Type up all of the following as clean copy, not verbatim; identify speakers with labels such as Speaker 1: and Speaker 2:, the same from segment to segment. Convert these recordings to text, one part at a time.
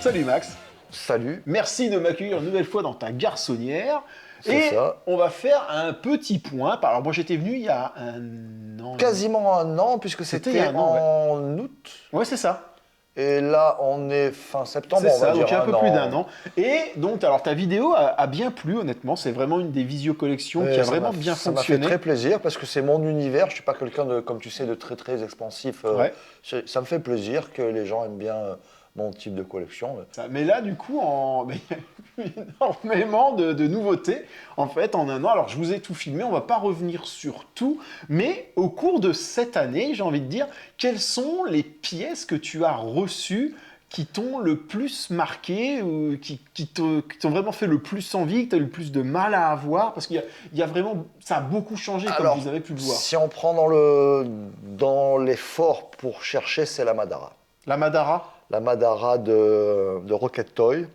Speaker 1: Salut Max.
Speaker 2: Salut.
Speaker 1: Merci de m'accueillir une nouvelle fois dans ta garçonnière.
Speaker 2: C'est ça.
Speaker 1: On va faire un petit point. Alors moi j'étais venu il y a un an.
Speaker 2: Quasiment un an, puisque c'était en août.
Speaker 1: Ouais, c'est ça.
Speaker 2: Et là, on est fin septembre,
Speaker 1: C'est
Speaker 2: on va
Speaker 1: ça,
Speaker 2: dire
Speaker 1: donc il y a un peu
Speaker 2: an.
Speaker 1: plus d'un an. Et donc, alors ta vidéo a bien plu, honnêtement. C'est vraiment une des visiocollections qui a vraiment bien fonctionné.
Speaker 2: Ça m'a fait très plaisir parce que c'est mon univers. Je suis pas quelqu'un de, comme tu sais, de très très expansif.
Speaker 1: Ouais.
Speaker 2: Ça me fait plaisir que les gens aiment bien mon type de collection.
Speaker 1: Mais là, du coup, il y a eu énormément de nouveautés, en fait, en un an. Alors, je vous ai tout filmé, on va pas revenir sur tout, mais au cours de cette année, j'ai envie de dire, quelles sont les pièces que tu as reçues qui t'ont le plus marqué, ou qui t'ont vraiment fait le plus envie, que tu as eu le plus de mal à avoir? Parce qu'il y a vraiment... Ça a beaucoup changé, comme vous avez pu le voir.
Speaker 2: Si on prend dans l'effort pour chercher, c'est la Madara.
Speaker 1: La Madara?
Speaker 2: La Madara de Rocket Toy.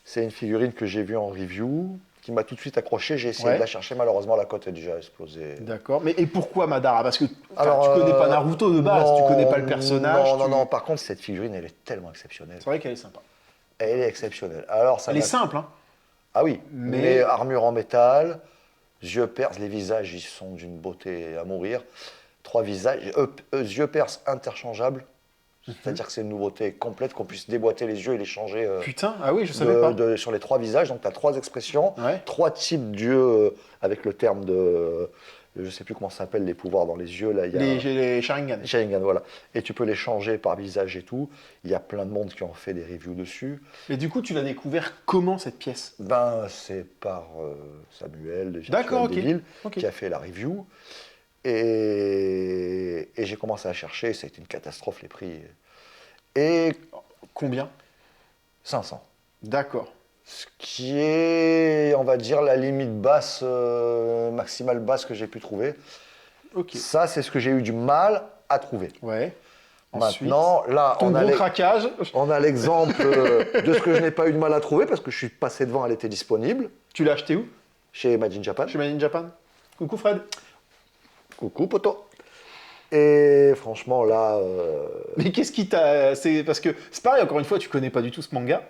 Speaker 2: C'est une figurine que j'ai vue en review, qui m'a tout de suite accroché. J'ai essayé de la chercher, malheureusement la cote a déjà explosé.
Speaker 1: D'accord, mais et pourquoi Madara? Parce que tu connais pas Naruto de base, tu connais pas le personnage.
Speaker 2: Non, par contre cette figurine elle est tellement exceptionnelle.
Speaker 1: C'est vrai qu'elle est sympa.
Speaker 2: Elle est exceptionnelle. Alors,
Speaker 1: elle est simple, hein.
Speaker 2: Ah oui, mais armure en métal, yeux perses, les visages ils sont d'une beauté à mourir. 3 visages, yeux perses interchangeables. C'est-à-dire que c'est une nouveauté complète, qu'on puisse déboîter les yeux et les changer.
Speaker 1: Putain, ah oui, je savais pas.
Speaker 2: Sur les 3 visages, donc tu as 3 expressions, 3 types d'yeux avec le terme de... Je ne sais plus comment ça s'appelle, les pouvoirs dans les yeux. Là,
Speaker 1: les Sharingan.
Speaker 2: Sharingan, voilà. Et tu peux les changer par visage et tout. Il y a plein de monde qui ont fait des reviews dessus.
Speaker 1: Mais du coup, tu l'as découvert comment, cette pièce?
Speaker 2: C'est par Samuel de
Speaker 1: D'accord,
Speaker 2: Virtual Devil, qui a fait la review. Et j'ai commencé à chercher, ça a été une catastrophe les prix. Et
Speaker 1: combien?
Speaker 2: 500.
Speaker 1: D'accord.
Speaker 2: Ce qui est, on va dire, la limite basse, maximale basse que j'ai pu trouver. Ça, c'est ce que j'ai eu du mal à trouver.
Speaker 1: Ouais.
Speaker 2: Maintenant, là,
Speaker 1: on
Speaker 2: a l'exemple de ce que je n'ai pas eu de mal à trouver parce que je suis passé devant, elle était disponible.
Speaker 1: Tu l'as acheté où?
Speaker 2: Chez Made in Japan.
Speaker 1: Chez Made in Japan. Coucou Fred.
Speaker 2: Coucou poto. Et franchement là...
Speaker 1: Mais qu'est-ce qui t'a... C'est parce que c'est pareil, encore une fois, tu connais pas du tout ce manga.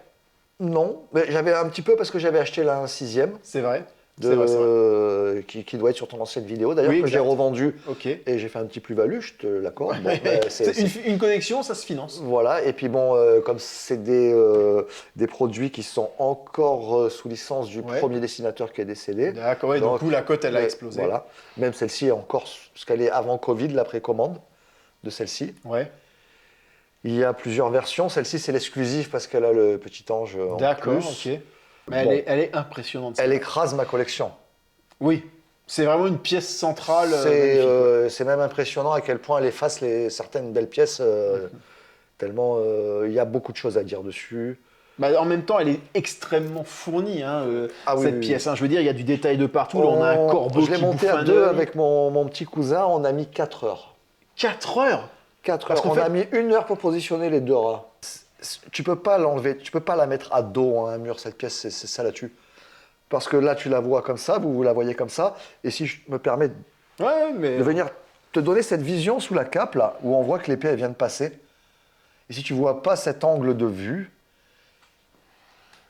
Speaker 2: Non, mais j'avais un petit peu parce que j'avais acheté là un 6e.
Speaker 1: C'est vrai.
Speaker 2: Qui doit être sur ton ancienne vidéo d'ailleurs, que j'ai revendu. Et j'ai fait un petit plus-value, je te l'accorde. Bon,
Speaker 1: une connexion, ça se finance.
Speaker 2: Voilà, et puis bon, comme c'est des produits qui sont encore sous licence du premier dessinateur qui est décédé.
Speaker 1: D'accord, donc du coup la cote elle a explosé.
Speaker 2: Voilà, même celle-ci est encore, parce qu'elle est avant Covid, la précommande de celle-ci.
Speaker 1: Ouais.
Speaker 2: Il y a plusieurs versions, celle-ci c'est l'exclusif parce qu'elle a le petit ange en plus.
Speaker 1: D'accord, ok. Mais elle est impressionnante.
Speaker 2: Elle écrase ma collection.
Speaker 1: Oui, c'est vraiment une pièce centrale.
Speaker 2: C'est même impressionnant à quel point elle efface certaines belles pièces, tellement il y a beaucoup de choses à dire dessus.
Speaker 1: En même temps, elle est extrêmement fournie, cette pièce. Je veux dire, il y a du détail de partout. Là, on a un corbeau qui bouffe un œil.
Speaker 2: Je l'ai monté à 2 avec mon petit cousin, on a mis 4 heures.
Speaker 1: 4 heures?
Speaker 2: 4 heures. On a mis 1 heure pour positionner les 2 rats. Tu peux pas l'enlever, tu peux pas la mettre à dos à un mur, cette pièce, c'est ça là-dessus. Parce que là, tu la vois comme ça, vous la voyez comme ça, et si je me permets de venir te donner cette vision sous la cape, là, où on voit que l'épée, elle vient de passer, et si tu vois pas cet angle de vue,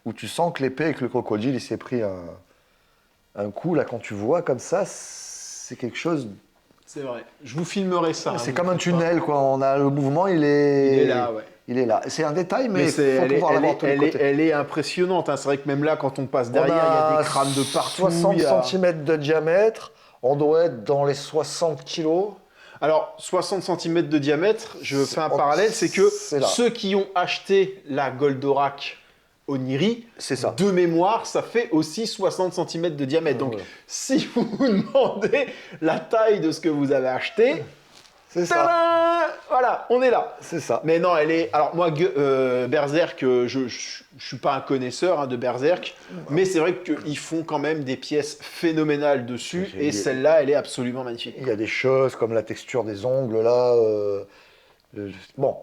Speaker 2: où tu sens que l'épée et que le crocodile, il s'est pris un coup, là, quand tu vois comme ça, c'est quelque chose...
Speaker 1: C'est vrai, je vous filmerai ça.
Speaker 2: C'est comme un tunnel, quoi, on a le mouvement, il est
Speaker 1: là, ouais.
Speaker 2: Il est là. C'est un détail, mais il faut pouvoir l'avoir de tous les côtés.
Speaker 1: Elle est impressionnante. C'est vrai que même là, quand on passe derrière, il y a des crânes de partout.
Speaker 2: 60 cm de diamètre. On doit être dans les 60 kg.
Speaker 1: Alors, 60 cm de diamètre, je fais un parallèle, c'est que ceux qui ont acheté la Goldorak Oniri, de mémoire, ça fait aussi 60 cm de diamètre. Donc, si vous vous demandez la taille de ce que vous avez acheté...
Speaker 2: C'est ça.
Speaker 1: Voilà, on est là.
Speaker 2: C'est ça.
Speaker 1: Mais non, elle est... Alors moi, Berserk, je suis pas un connaisseur de Berserk, mais c'est vrai qu'ils font quand même des pièces phénoménales dessus, et celle-là, elle est absolument magnifique.
Speaker 2: Il y a des choses comme la texture des ongles, là. Bon.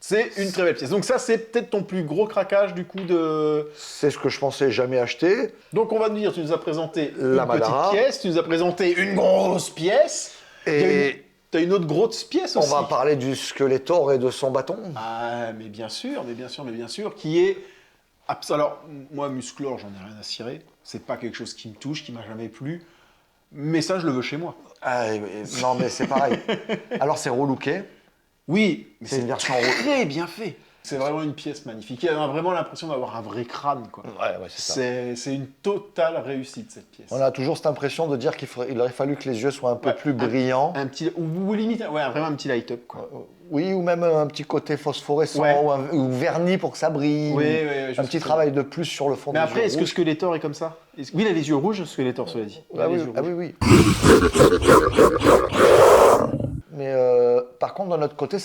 Speaker 1: C'est une très belle pièce. Donc ça, c'est peut-être ton plus gros craquage, du coup, de...
Speaker 2: C'est ce que je pensais jamais acheter.
Speaker 1: Donc on va te dire, tu nous as présenté une petite pièce, tu nous as présenté une grosse pièce. Et T'as une autre grosse pièce
Speaker 2: On
Speaker 1: aussi.
Speaker 2: va parler du Skeletor et de son bâton.
Speaker 1: Ah, mais bien sûr, qui est... Alors, moi, Musclor, j'en ai rien à cirer. C'est pas quelque chose qui me touche, qui m'a jamais plu. Mais ça, je le veux chez moi.
Speaker 2: Non, mais c'est pareil. Alors, c'est relooké.
Speaker 1: Oui, mais
Speaker 2: C'est une version
Speaker 1: très bien fait. C'est vraiment une pièce magnifique. Il a vraiment l'impression d'avoir un vrai crâne, quoi.
Speaker 2: Ouais, c'est ça.
Speaker 1: C'est une totale réussite, cette pièce.
Speaker 2: On a toujours cette impression de dire il aurait fallu que les yeux soient un peu plus brillants.
Speaker 1: Un petit, ou limite, ouais, vraiment un petit light-up, quoi.
Speaker 2: Oui, ou même un petit côté phosphorescent,
Speaker 1: Ouais.
Speaker 2: ou vernis pour que ça brille.
Speaker 1: Oui, je
Speaker 2: Un
Speaker 1: sais
Speaker 2: petit
Speaker 1: pas.
Speaker 2: travail de plus sur le fond
Speaker 1: Mais
Speaker 2: des
Speaker 1: après,
Speaker 2: yeux
Speaker 1: est-ce que
Speaker 2: rouges.
Speaker 1: Skeletor est comme ça? Oui, il a les yeux rouges, Skeletor, cela dit. Il a les yeux rouges.
Speaker 2: Oui. Mais par contre, de notre côté,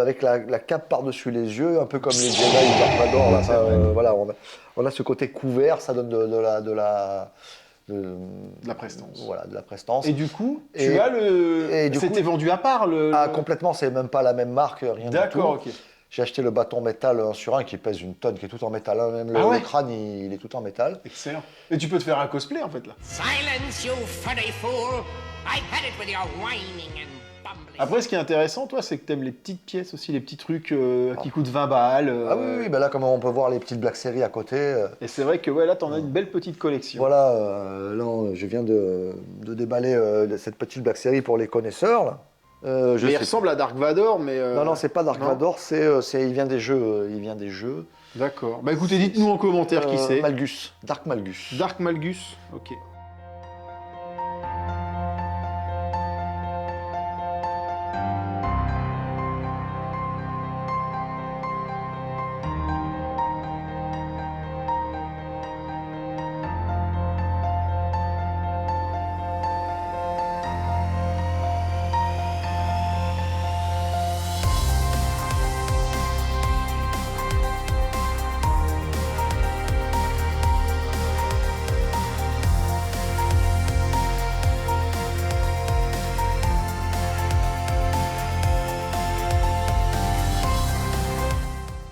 Speaker 2: avec la cape par-dessus les yeux, un peu comme les Jedi ou Dark Vador, là, ça, voilà, on a ce côté couvert, ça donne de la
Speaker 1: prestance.
Speaker 2: Voilà, de la prestance.
Speaker 1: Et du coup,
Speaker 2: Et-
Speaker 1: tu as le...
Speaker 2: et du
Speaker 1: C'était
Speaker 2: coup-
Speaker 1: vendu à part,
Speaker 2: Ah,
Speaker 1: le-
Speaker 2: complètement, c'est même pas la même marque, rien du tout.
Speaker 1: D'accord, ok.
Speaker 2: J'ai acheté le bâton métal 1 sur 1 qui pèse une tonne, qui est tout en métal. Hein. Même
Speaker 1: Ah ouais
Speaker 2: le crâne, il est tout en métal.
Speaker 1: Excellent. Et tu peux te faire un cosplay, en fait, là.
Speaker 3: Silence, you funny fool! I've had it with your whining and bumbling.
Speaker 1: Après, ce qui est intéressant, toi, c'est que t'aimes les petites pièces aussi, les petits trucs qui coûtent 20 balles.
Speaker 2: Ah oui, ben là, comme on peut voir les petites Black Series à côté.
Speaker 1: Et c'est vrai que ouais, là, t'en as une belle petite collection.
Speaker 2: Voilà, là, je viens de déballer cette petite Black Series pour les connaisseurs. Là.
Speaker 1: Mais il ressemble à Dark Vador, mais...
Speaker 2: Non, c'est pas Dark
Speaker 1: non.
Speaker 2: Vador, il vient des jeux.
Speaker 1: D'accord. Bah écoutez, dites-nous en commentaire qui c'est.
Speaker 2: Malgus, Dark Malgus.
Speaker 1: Dark Malgus, ok.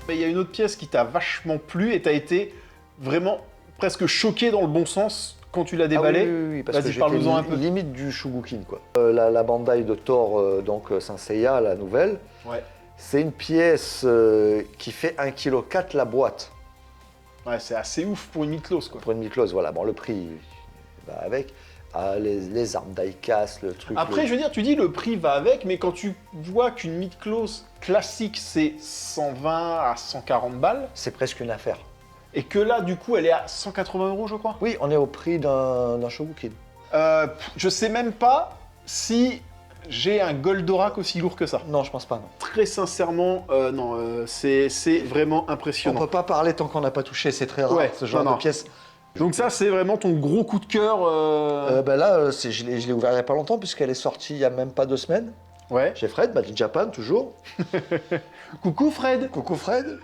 Speaker 1: Mais il y a une autre pièce qui t'a vachement plu et t'as été vraiment presque choqué dans le bon sens quand tu l'as déballé.
Speaker 2: Ah oui, parce que
Speaker 1: Vas-y,
Speaker 2: j'étais
Speaker 1: parle-nous un peu.
Speaker 2: limite du Shugukin, quoi. La Bandai de Thor, donc Saint Seiya, la nouvelle,
Speaker 1: Ouais.
Speaker 2: c'est une pièce qui fait 1,4 kg la boîte.
Speaker 1: Ouais, c'est assez ouf pour une Miklos, quoi.
Speaker 2: Pour une Miklos, voilà. Bon, le prix va avec. Ah, les armes die-cast, le truc.
Speaker 1: Après, je veux dire, tu dis le prix va avec, mais quand tu vois qu'une Miklos classique, c'est 120 à 140 balles,
Speaker 2: c'est presque une affaire.
Speaker 1: et que là, du coup, elle est à 180 €, je crois.
Speaker 2: Oui, on est au prix d'un Shogukin.
Speaker 1: Je sais même pas si j'ai un Goldorak aussi lourd que ça.
Speaker 2: Non, je pense pas, non.
Speaker 1: Très sincèrement, non, c'est vraiment
Speaker 2: On
Speaker 1: impressionnant.
Speaker 2: peut pas parler tant qu'on n'a pas touché, c'est très rare,
Speaker 1: Ouais,
Speaker 2: ce genre
Speaker 1: non.
Speaker 2: de pièce.
Speaker 1: Donc ça, c'est vraiment ton gros coup de cœur.
Speaker 2: Ben là, je l'ai ouvert il n'y a pas longtemps, puisqu'elle est sortie il n'y a même pas 2 semaines.
Speaker 1: Ouais.
Speaker 2: Chez Fred, Made in Japan, toujours.
Speaker 1: Coucou Fred.
Speaker 2: Coucou Fred.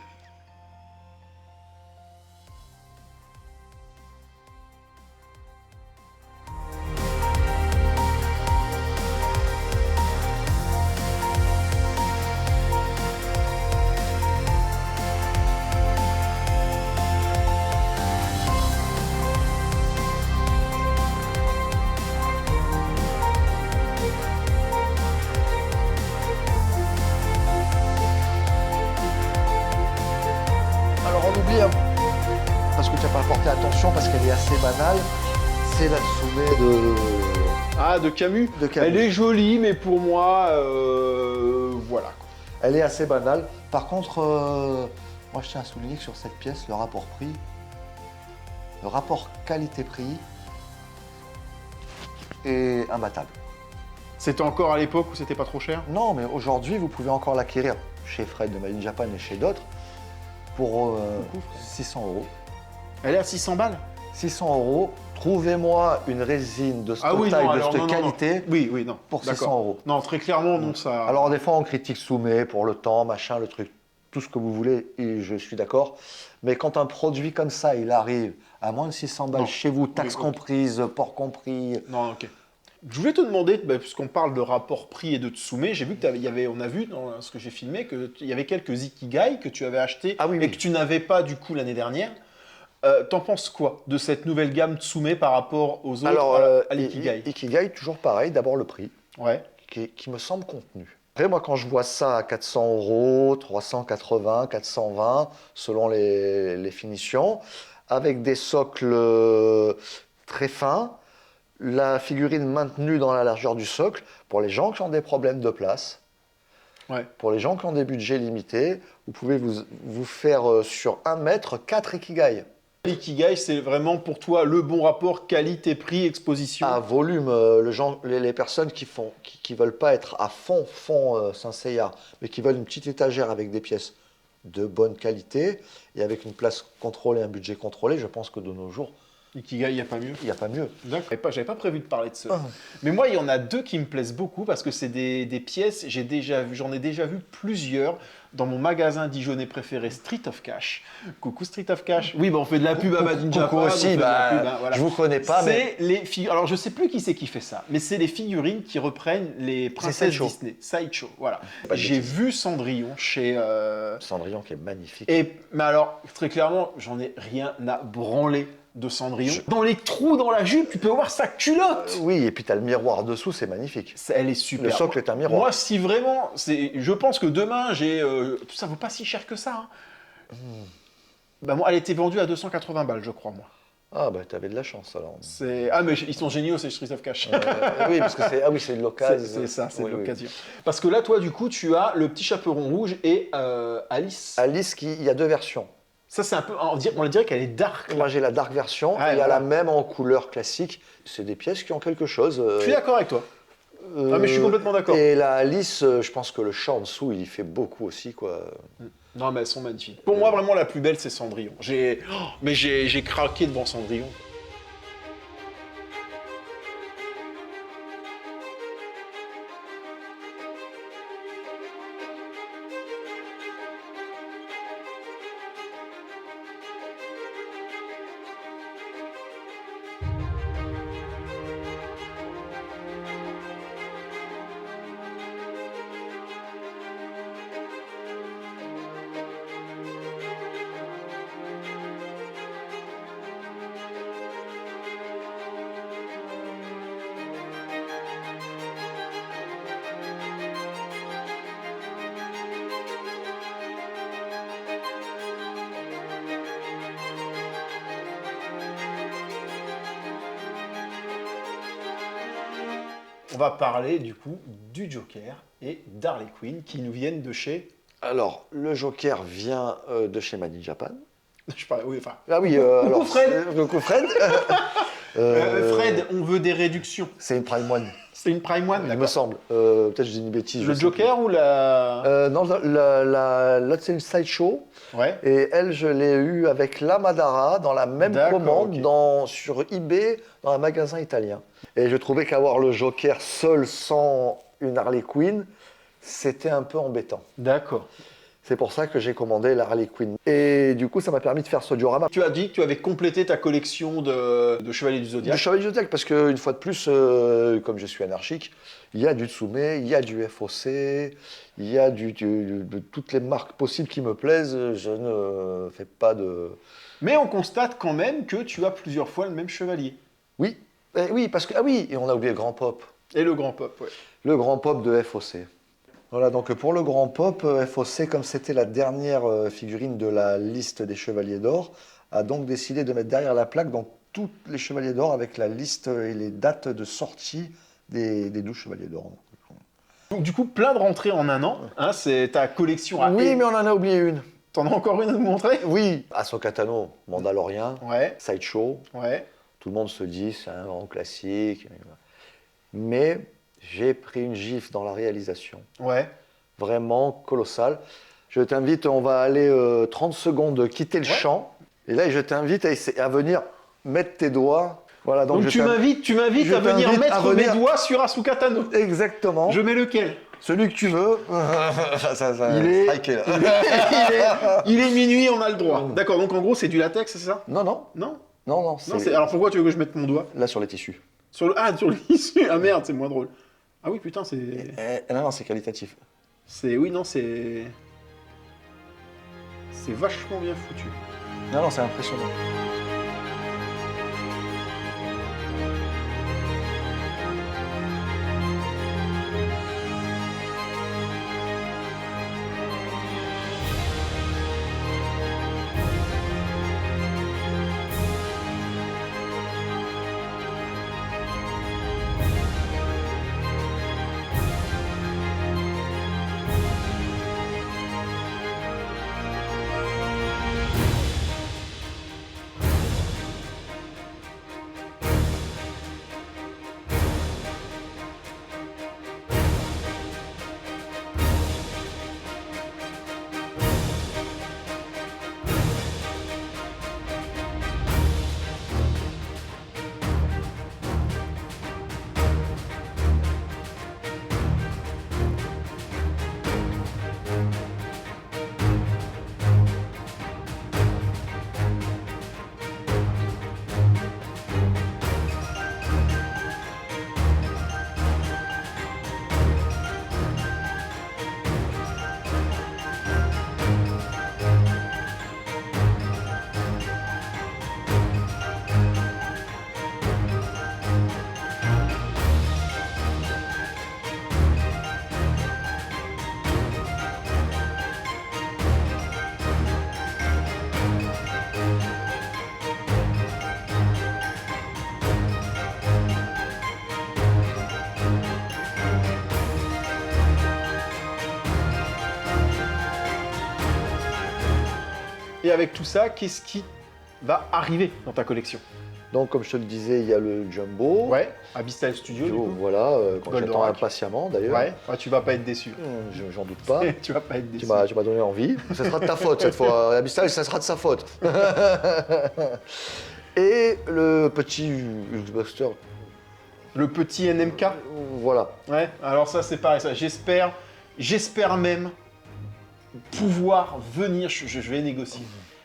Speaker 2: Alors on oublie, parce que tu n'as pas porté attention, parce qu'elle est assez banale, c'est la Tsume
Speaker 1: Ah, de Camus.
Speaker 2: de Camus.
Speaker 1: Elle est jolie, mais pour moi, voilà.
Speaker 2: Elle est assez banale. Par contre, moi je tiens à souligner que sur cette pièce, le rapport prix, le rapport qualité-prix est imbattable.
Speaker 1: C'était encore à l'époque où c'était pas trop cher.
Speaker 2: Non, mais aujourd'hui, vous pouvez encore l'acquérir chez Fred de Made in Japan et chez d'autres pour 600 €.
Speaker 1: Elle est à 600 balles.
Speaker 2: 600 €, trouvez-moi une résine de cette taille, de cette qualité
Speaker 1: Oui, oui, non.
Speaker 2: pour
Speaker 1: D'accord.
Speaker 2: 600 €.
Speaker 1: Non, très clairement, non, ça.
Speaker 2: Alors des fois on critique Soumé pour le temps, machin, le truc, tout ce que vous voulez, et je suis d'accord. Mais quand un produit comme ça, il arrive à moins de 600 balles
Speaker 1: Non.
Speaker 2: chez vous, taxes
Speaker 1: Oui, ok.
Speaker 2: comprises, port compris.
Speaker 1: Non, ok. Je voulais te demander, puisqu'on parle de rapport prix et de Tsume, j'ai vu on a vu dans ce que j'ai filmé qu'il y avait quelques Ikigai que tu avais achetés
Speaker 2: Ah oui,
Speaker 1: et
Speaker 2: oui.
Speaker 1: que tu n'avais pas du coup l'année dernière. T'en penses quoi de cette nouvelle gamme Tsume par rapport aux autres
Speaker 2: Alors,
Speaker 1: à l'Ikigai?
Speaker 2: Ikigai, toujours pareil, d'abord le prix,
Speaker 1: Ouais.
Speaker 2: qui me semble contenu. Après, moi, quand je vois ça à 400 €, 380, 420, selon les finitions, avec des socles très fins, la figurine maintenue dans la largeur du socle, pour les gens qui ont des problèmes de place,
Speaker 1: Ouais.
Speaker 2: pour les gens qui ont des budgets limités, vous pouvez vous faire sur 1 mètre 4 Ikigai.
Speaker 1: L'ikigai, c'est vraiment pour toi le bon rapport qualité-prix, exposition.
Speaker 2: À volume, les personnes qui veulent pas être à fond Saint Seiya, mais qui veulent une petite étagère avec des pièces de bonne qualité et avec une place contrôlée, un budget contrôlé, je pense que de nos jours,
Speaker 1: Ikigai, il n'y a pas mieux.
Speaker 2: il n'y a pas mieux.
Speaker 1: D'accord. J'avais pas prévu de parler de ça. Mais moi, il y en a deux qui me plaisent beaucoup parce que c'est des pièces, j'en ai déjà vu plusieurs dans mon magasin dijonnais préféré, Street of Cash. Coucou Street of Cash. Oui, bah on fait de la pub à Made in Japan.
Speaker 2: Coucou
Speaker 1: on
Speaker 2: aussi,
Speaker 1: fait de la pub, hein,
Speaker 2: je
Speaker 1: voilà.
Speaker 2: vous connais pas, mais
Speaker 1: C'est les figurines. Alors, je sais plus qui c'est qui fait ça, mais c'est les figurines qui reprennent les princesses
Speaker 2: Sideshow.
Speaker 1: Disney. Sideshow, voilà.
Speaker 2: Pas de
Speaker 1: J'ai
Speaker 2: bêtises.
Speaker 1: vu Cendrillon chez.
Speaker 2: Cendrillon qui est magnifique.
Speaker 1: Mais alors, très clairement, j'en ai rien à branler de Cendrillon. Dans les trous dans la jupe, tu peux voir sa culotte.
Speaker 2: Oui, et puis tu as le miroir dessous, c'est magnifique.
Speaker 1: Elle est super.
Speaker 2: Le socle est un miroir.
Speaker 1: Moi, si vraiment, je pense que demain, ça vaut pas si cher que ça. Hein. Bah, moi, elle était vendue à 280 balles, je crois, moi.
Speaker 2: Ah bah t'avais de la chance alors.
Speaker 1: Ah, mais ils sont géniaux, ces Street of Cash.
Speaker 2: Oui, parce que c'est de l'occasion.
Speaker 1: C'est ça, c'est
Speaker 2: Oui,
Speaker 1: de
Speaker 2: oui.
Speaker 1: l'occasion. Parce que là, toi, du coup, tu as le petit chaperon rouge et Alice.
Speaker 2: Alice, il y a deux versions.
Speaker 1: Ça, c'est un peu. On dirait qu'elle est dark.
Speaker 2: Moi j'ai la dark version,
Speaker 1: Ouais,
Speaker 2: et il y a
Speaker 1: voilà.
Speaker 2: la même en couleur classique. C'est des pièces qui ont quelque chose.
Speaker 1: Je suis d'accord avec toi. Ah, mais je suis complètement d'accord.
Speaker 2: Et la Alice, je pense que le chat en dessous, il y fait beaucoup aussi, quoi.
Speaker 1: Non, mais elles sont magnifiques. Pour moi, vraiment, la plus belle, c'est Cendrillon. Mais j'ai craqué devant Cendrillon. On va parler du coup du Joker et d'Harley Quinn qui nous viennent de chez.
Speaker 2: Alors, le Joker vient de chez Made in Japan.
Speaker 1: Je parle, oui, enfin.
Speaker 2: Ah oui,
Speaker 1: Coucou
Speaker 2: alors,
Speaker 1: Fred.
Speaker 2: Coucou Fred.
Speaker 1: Fred, on veut des réductions.
Speaker 2: C'est une Prime One,
Speaker 1: C'est une Prime One,
Speaker 2: il me
Speaker 1: d'accord.
Speaker 2: semble. Peut-être je dis une bêtise. je
Speaker 1: Le
Speaker 2: sais
Speaker 1: Joker ou la.
Speaker 2: plus. Non, l'autre c'est une Sideshow.
Speaker 1: Ouais.
Speaker 2: Et elle, je l'ai eu avec la Madara dans la même
Speaker 1: D'accord,
Speaker 2: commande
Speaker 1: ok.
Speaker 2: sur eBay dans un magasin italien. Et je trouvais qu'avoir le Joker seul sans une Harley Quinn, c'était un peu embêtant.
Speaker 1: D'accord.
Speaker 2: C'est pour ça que j'ai commandé la Harley Quinn. Et du coup, ça m'a permis de faire ce diorama.
Speaker 1: Tu as dit que tu avais complété ta collection de Chevaliers du
Speaker 2: Du
Speaker 1: Zodiac.
Speaker 2: Chevalier du Zodiac, parce qu'une fois de plus, comme je suis anarchique, il y a du Tsume, il y a du FOC, il y a de toutes les marques possibles qui me plaisent. Je ne fais pas de...
Speaker 1: Mais on constate quand même que tu as plusieurs fois le même chevalier.
Speaker 2: Oui, oui, parce que... Ah oui, et on a oublié le Grand Pop.
Speaker 1: Et le grand pop, ouais.
Speaker 2: Le Grand Pop de FOC. Voilà, donc pour le Grand Pop, FOC, comme c'était la dernière figurine de la liste des Chevaliers d'Or, a donc décidé de mettre derrière la plaque donc tous les Chevaliers d'Or avec la liste et les dates de sortie des 12 Chevaliers d'Or.
Speaker 1: Donc du coup, plein de rentrées en un an. Hein, c'est ta collection à...
Speaker 2: Oui, mais on en a oublié une.
Speaker 1: T'en as encore une à nous montrer?
Speaker 2: Oui, Ahsoka Tano, Mandalorian,
Speaker 1: Ouais,
Speaker 2: Sideshow,
Speaker 1: ouais.
Speaker 2: tout le monde se dit c'est un grand classique. Mais j'ai pris une gifle dans la réalisation.
Speaker 1: Ouais.
Speaker 2: Vraiment colossal. Je t'invite, on va aller 30 secondes quitter le
Speaker 1: Ouais.
Speaker 2: champ. Et là, je t'invite à venir mettre tes doigts. Voilà,
Speaker 1: Donc
Speaker 2: je
Speaker 1: tu m'invites
Speaker 2: je
Speaker 1: à venir
Speaker 2: t'invite
Speaker 1: mettre
Speaker 2: à venir-
Speaker 1: mes doigts sur Asuka Tano.
Speaker 2: Exactement.
Speaker 1: Je mets lequel?
Speaker 2: Celui que tu veux.
Speaker 1: Il est-
Speaker 2: striké, là.
Speaker 1: il est minuit, on a le droit. D'accord, donc en gros c'est du latex, c'est ça?
Speaker 2: Non, non,
Speaker 1: Non?
Speaker 2: non, non.
Speaker 1: Non,
Speaker 2: C'est
Speaker 1: alors pourquoi tu veux que je mette mon doigt?
Speaker 2: là sur les tissus.
Speaker 1: Sur le tissu? Ah merde, c'est moins drôle. Ah oui, putain,
Speaker 2: Non, non, c'est qualitatif.
Speaker 1: Oui, non, c'est vachement bien foutu.
Speaker 2: Non, non, c'est impressionnant.
Speaker 1: Et avec tout ça, qu'est-ce qui va arriver dans ta collection?
Speaker 2: Donc, comme je te le disais, il y a le Jumbo.
Speaker 1: Ouais, Abyssal Studio, du coup.
Speaker 2: Voilà, qu'on j'attends
Speaker 1: Goldorak.
Speaker 2: impatiemment d'ailleurs.
Speaker 1: Ouais, tu vas pas être déçu.
Speaker 2: J'en doute pas.
Speaker 1: Tu vas pas être déçu.
Speaker 2: Tu m'as donné envie. Ça sera de ta faute cette fois. Abyssal, ça sera de sa faute. Et le petit Hulkbuster.
Speaker 1: Le petit NMK.
Speaker 2: Voilà.
Speaker 1: Ouais, alors ça c'est pareil, ça. J'espère même pouvoir venir, je vais négocier,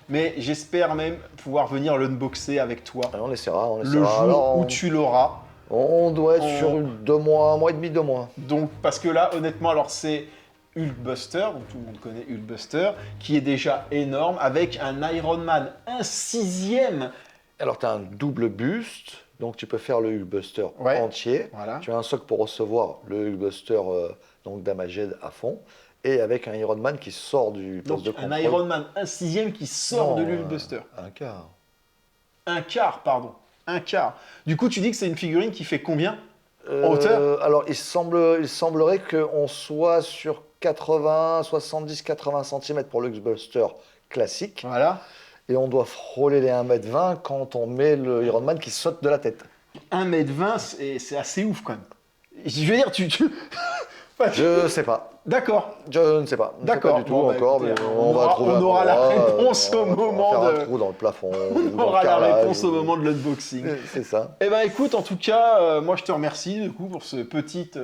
Speaker 1: mais j'espère même pouvoir venir l'unboxer avec toi
Speaker 2: Alors, on essaiera.
Speaker 1: le jour
Speaker 2: Alors,
Speaker 1: où tu l'auras.
Speaker 2: on doit être sur 2 mois, 1 mois et demi, 2 mois.
Speaker 1: Donc, parce que là, honnêtement, alors c'est Hulkbuster, donc tout le monde connaît Hulkbuster, qui est déjà énorme, avec un Iron Man, un 6e.
Speaker 2: Alors, tu as un double buste, donc tu peux faire le Hulkbuster
Speaker 1: Ouais.
Speaker 2: entier.
Speaker 1: Voilà.
Speaker 2: Tu as un socle pour recevoir le Hulkbuster donc Damaged à fond, et avec un Iron Man qui sort du poste
Speaker 1: Donc
Speaker 2: de
Speaker 1: un
Speaker 2: contrôle.
Speaker 1: Iron Man, un 6e qui sort
Speaker 2: Non,
Speaker 1: de l'Hulkbuster.
Speaker 2: Un quart.
Speaker 1: Un quart, pardon. Un quart. Du coup, tu dis que c'est une figurine qui fait combien en hauteur?
Speaker 2: Alors, il semblerait qu'on soit sur 70, 80 cm pour le Hulkbuster classique,
Speaker 1: Voilà.
Speaker 2: et on doit frôler les 1,20 m quand on met le Iron Man qui saute de la tête.
Speaker 1: 1,20 m, c'est assez ouf quand même. Je veux dire, Enfin,
Speaker 2: Je sais pas.
Speaker 1: D'accord.
Speaker 2: Je ne sais pas. Je ne sais
Speaker 1: D'accord.
Speaker 2: pas du tout
Speaker 1: Bon, bah,
Speaker 2: encore,
Speaker 1: écoutez,
Speaker 2: mais
Speaker 1: on
Speaker 2: va
Speaker 1: aura-
Speaker 2: trouver
Speaker 1: on
Speaker 2: un
Speaker 1: aura la
Speaker 2: endroit,
Speaker 1: réponse au
Speaker 2: on va
Speaker 1: moment
Speaker 2: faire
Speaker 1: de-
Speaker 2: un trou dans le plafond. ou
Speaker 1: On
Speaker 2: dans
Speaker 1: aura
Speaker 2: le
Speaker 1: la
Speaker 2: carrelage,
Speaker 1: réponse au
Speaker 2: ou-
Speaker 1: moment de l'unboxing.
Speaker 2: C'est ça.
Speaker 1: Eh ben écoute, en tout cas, moi je te remercie du coup pour cette petite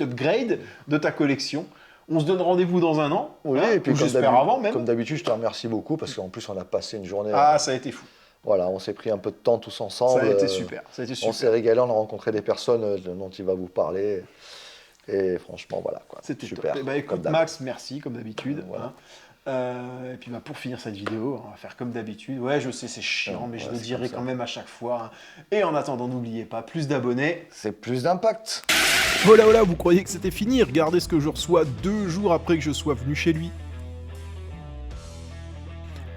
Speaker 1: upgrade de ta collection. On se donne rendez-vous dans un an.
Speaker 2: Oui,
Speaker 1: hein,
Speaker 2: et puis
Speaker 1: ou
Speaker 2: comme
Speaker 1: j'espère avant même.
Speaker 2: comme d'habitude, je te remercie beaucoup parce qu'en plus on a passé une journée.
Speaker 1: Ah, ça a été fou.
Speaker 2: Voilà, on s'est pris un peu de temps tous ensemble.
Speaker 1: Ça a été super. Ça a été
Speaker 2: On
Speaker 1: super.
Speaker 2: s'est régalé, on a rencontré des personnes dont il va vous parler. Et franchement, voilà quoi.
Speaker 1: C'était
Speaker 2: super.
Speaker 1: top. Eh ben,
Speaker 2: comme
Speaker 1: écoute,
Speaker 2: d'hab.
Speaker 1: Max, merci comme d'habitude.
Speaker 2: Voilà.
Speaker 1: hein. Et puis bah, pour finir cette vidéo, on va faire comme d'habitude. Ouais, je sais, c'est chiant, mais je
Speaker 2: Ouais,
Speaker 1: le
Speaker 2: c'est
Speaker 1: dirai
Speaker 2: comme ça.
Speaker 1: quand même à chaque fois. hein. Et en attendant, n'oubliez pas, plus d'abonnés.
Speaker 2: C'est plus d'impact.
Speaker 4: Voilà, voilà, vous croyez que c'était fini? Regardez ce que je reçois 2 jours après que je sois venu chez lui.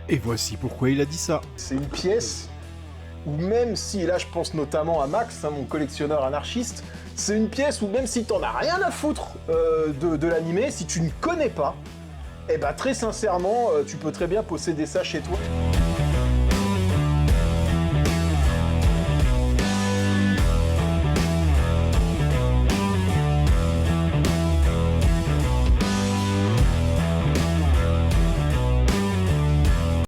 Speaker 4: Et voici pourquoi il a dit ça.
Speaker 1: C'est une pièce où même si, et là je pense notamment à Max, hein, mon collectionneur anarchiste, c'est une pièce où même si t'en as rien à foutre de l'animé, si tu ne connais pas, eh ben très sincèrement, tu peux très bien posséder ça chez toi.